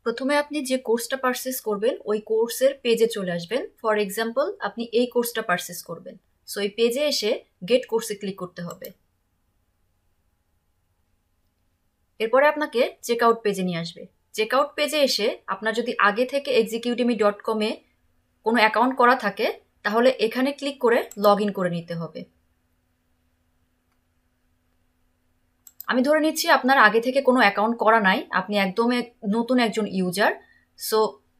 প্রথমে আপনি যে কোর্সটা পারচেজ করবেন ওই কোর্সের পেজে চলে আসবেন। ফর এক্সাম্পল আপনি এই কোর্সটা পারচেজ করবেন, সো এই পেজে এসে গেট কোর্সে ক্লিক করতে হবে। এরপরে আপনাকে চেক আউট পেজে নিয়ে আসবে। চেক আউট পেজে এসে আপনার যদি আগে থেকে execudemy.com-এ কোনো অ্যাকাউন্ট করা থাকে তাহলে এখানে ক্লিক করে লগ ইন করে নিতে হবে। আমি ধরে নিচ্ছি আপনার আগে থেকে কোনো অ্যাকাউন্ট করা নাই, আপনি একদম নতুন একজন ইউজার। সো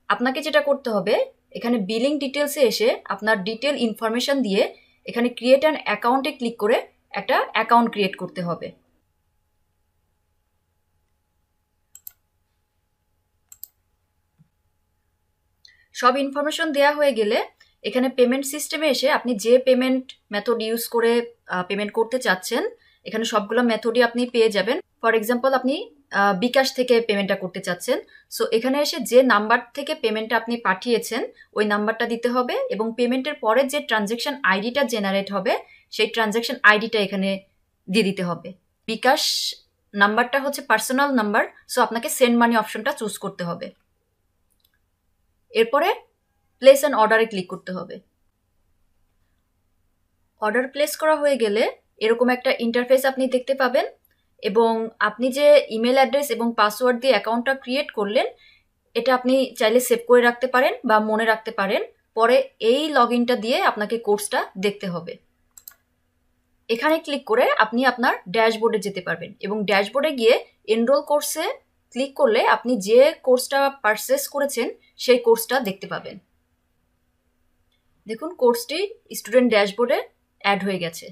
আপনাকে যেটা করতে হবে, এখানে বিলিং ডিটেলসে এসে আপনার ডিটেল ইনফরমেশন দিয়ে এখানে ক্রিয়েট অ্যান অ্যাকাউন্টে ক্লিক করে একটা অ্যাকাউন্ট ক্রিয়েট করতে হবে। সব ইনফরমেশন দেয়া হয়ে গেলে এখানে পেমেন্ট সিস্টেমে এসে আপনি যে পেমেন্ট মেথড ইউজ করে পেমেন্ট করতে চাচ্ছেন এখানে সবগুলো মেথডই আপনি পেয়ে যাবেন। ফর এক্সাম্পল আপনি বিকাশ থেকে পেমেন্টটা করতে চাচ্ছেন, সো এখানে এসে যে নাম্বার থেকে পেমেন্টটা আপনি পাঠিয়েছেন ওই নাম্বারটা দিতে হবে এবং পেমেন্টের পরে যে ট্রানজ্যাকশন আইডিটা জেনারেট হবে সেই ট্রানজ্যাকশন আইডিটা এখানে দিয়ে দিতে হবে। বিকাশ নাম্বারটা হচ্ছে পার্সোনাল নাম্বার, সো আপনাকে সেন্ড মানি অপশনটা চুজ করতে হবে। এরপরে প্লেস অ্যান অর্ডারে ক্লিক করতে হবে। অর্ডার প্লেস করা হয়ে গেলে এরকম একটা ইন্টারফেস আপনি দেখতে পাবেন এবং আপনি যে ইমেল অ্যাড্রেস এবং পাসওয়ার্ড দিয়ে অ্যাকাউন্টটা ক্রিয়েট করলেন এটা আপনি চাইলে সেভ করে রাখতে পারেন বা মনে রাখতে পারেন। পরে এই লগ ইনটা দিয়ে আপনাকে কোর্সটা দেখতে হবে। এখানে ক্লিক করে আপনি আপনার ড্যাশবোর্ডে যেতে পারবেন এবং ড্যাশবোর্ডে গিয়ে এনরোল কোর্সে ক্লিক করলে আপনি যে কোর্সটা পারচেস করেছেন সেই কোর্সটা দেখতে পাবেন। দেখুন কোর্সটি স্টুডেন্ট ড্যাশবোর্ডে অ্যাড হয়ে গেছে।